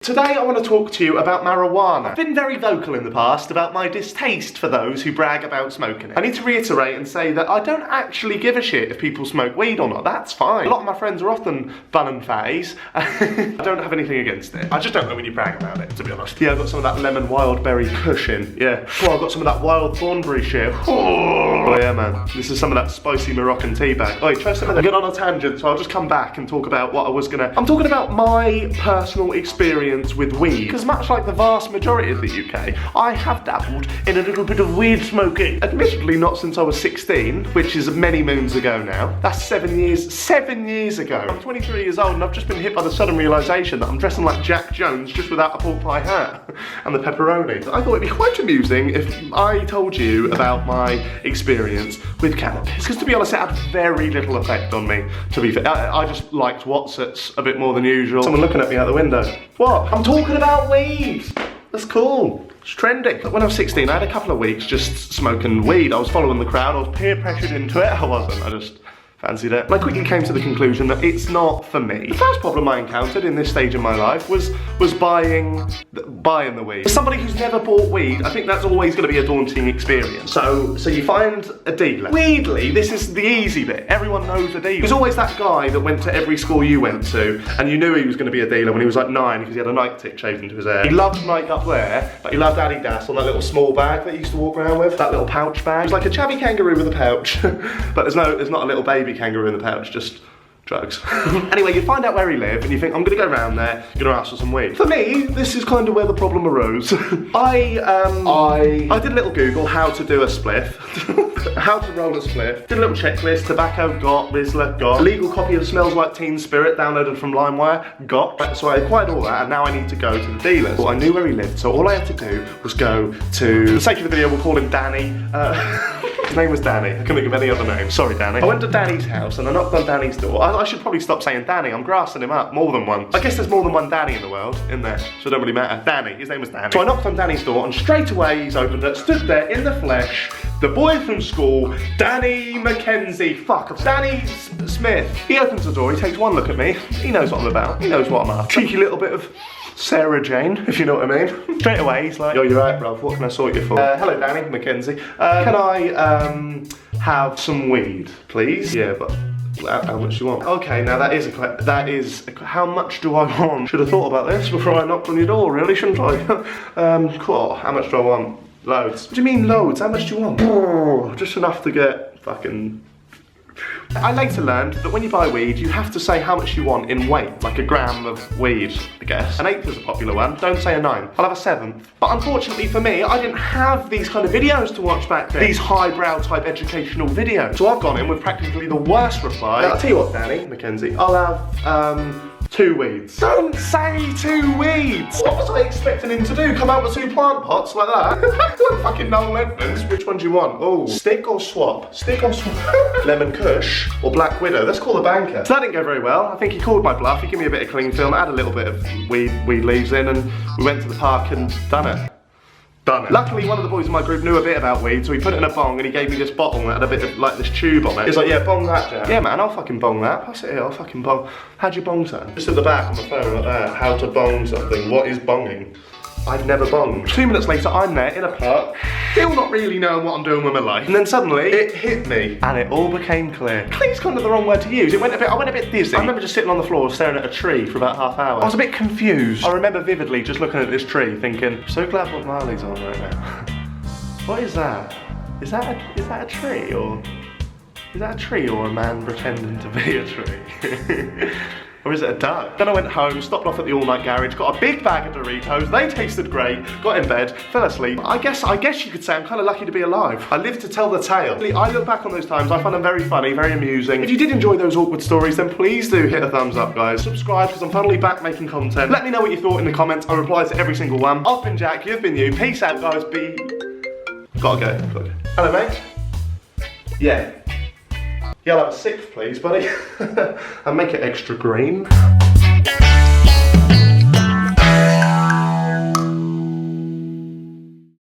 Today I want to talk to you about marijuana. I've been very vocal in the past about my distaste for those who brag about smoking it. I need to reiterate and say that I don't actually give a shit if people smoke weed or not. That's fine. A lot of my friends are often bun and fatties. I don't have anything against it. I just don't know when you brag about it, to be honest. Yeah, I've got some of that lemon wild berry cushion. Yeah. Oh, I've got some of that wild thornberry shit. Oh yeah, man. This is some of that spicy Moroccan tea bag. Oh, try some of that. I'm going on a tangent, so I'll just come back and talk about what I was gonna... I'm talking about my personal experience with weed. Because much like the vast majority of the UK, I have dabbled in a little bit of weed smoking. Admittedly, not since I was 16, which is many moons ago now. That's 7 years ago. I'm 23 years old and I've just been hit by the sudden realisation that I'm dressing like Jack Jones just without a pork pie hat and the pepperoni. I thought it'd be quite amusing if I told you about my experience with cannabis. Because to be honest, it had very little effect on me, to be fair. I just liked Watsits a bit more than usual. Someone looking at me out the window. What? I'm talking about weed. That's cool. It's trendy. When I was 16, I had a couple of weeks just smoking weed. I was following the crowd. I was peer pressured into it. I wasn't. I just fancied it. And I quickly came to the conclusion that it's not for me. The first problem I encountered in this stage of my life was buying the weed. For somebody who's never bought weed, I think that's always going to be a daunting experience. So you find a dealer. Weirdly, this is the easy bit. Everyone knows a dealer. There's always that guy that went to every school you went to, and you knew he was going to be a dealer when he was like 9 because he had a night tick shaved into his hair. He loved Nike up there, but he loved Adidas on that little small bag that he used to walk around with, that little pouch bag. It was like a chubby kangaroo with a pouch, but there's not a little baby kangaroo in the pouch, just drugs. Anyway, you find out where he lived and you think, I'm gonna go around there, gonna ask for some weed. For me, this is kind of where the problem arose. I did a little Google how to do a spliff, how to roll a spliff, did a little checklist, tobacco, got, Rizzler, got, a legal copy of Smells Like Teen Spirit downloaded from LimeWire, got. So I acquired all that and now I need to go to the dealers. Well, I knew where he lived, so all I had to do was go to, for the sake of the video, we'll call him Danny. His name was Danny. I couldn't think of any other name. Sorry, Danny. I went to Danny's house and I knocked on Danny's door. I should probably stop saying Danny. I'm grassing him up more than once. I guess there's more than one Danny in the world, isn't there? So it don't really matter. Danny. His name was Danny. So I knocked on Danny's door and straight away he's opened it. Stood there in the flesh. The boy from school, Danny McKenzie. Fuck. Danny Smith. He opens the door. He takes one look at me. He knows what I'm about. He knows what I'm after. Cheeky little bit of Sarah Jane, if you know what I mean. Straight away, he's like, yo, you're right, bruv, what can I sort you for? Hello, Danny McKenzie. Can I, have some weed, please? Yeah, but how much do you want? Okay, now that is, how much do I want? Should have thought about this before I knocked on your door, really, shouldn't I? Cool, how much do I want? Loads. What do you mean loads? How much do you want? Oh, just enough to get fucking... I later learned that when you buy weed, you have to say how much you want in weight, like a gram of weed, I guess. An 1/8 is a popular one, don't say a 9. I'll have a 1/7. But unfortunately for me, I didn't have these kind of videos to watch back then. These highbrow type educational videos. So I've gone in with practically the worst reply. I'll tell you what, Danny McKenzie, I'll have, 2 weeds. Don't say 2 weeds! What was I expecting him to do? Come out with 2 plant pots like that? Don't fucking Noel Edmonds. Which one do you want? Oh, stick or swap? Stick or swap? Lemon Kush or Black Widow? Let's call the banker. So that didn't go very well. I think he called my bluff. He gave me a bit of cling film, add a little bit of weed leaves in, and we went to the park and done it. Luckily, one of the boys in my group knew a bit about weed, so he put it in a bong and he gave me this bottle that had a bit of like this tube on it. He's like, yeah, bong that, Jack. Yeah, man, I'll fucking bong that. Pass it here, I'll fucking bong. How'd you bong something? Just at the back on my phone like that. How to bong something. What is bonging? I've never bonged. 2 minutes later, I'm there in a park, still not really knowing what I'm doing with my life. And then suddenly, it hit me, and it all became clear. Clear's kind of the wrong word to use. I went a bit dizzy. I remember just sitting on the floor staring at a tree for about half hour. I was a bit confused. I remember vividly just looking at this tree thinking, so glad Bob Marley's on right now. What is that? Is that a tree or? Is that a tree or a man pretending to be a tree? Or is it a duck? Then I went home, stopped off at the all-night garage, got a big bag of Doritos, they tasted great, got in bed, fell asleep. I guess you could say I'm kind of lucky to be alive. I lived to tell the tale. I look back on those times, I find them very funny, very amusing. If you did enjoy those awkward stories, then please do hit a thumbs up, guys. Subscribe, because I'm finally back making content. Let me know what you thought in the comments, I reply to every single one. I've been Jack, you've been you. Peace out, guys, Gotta go. Hello, mate. Yeah. Yeah, I'll have a 6th, please, buddy. And make it extra green.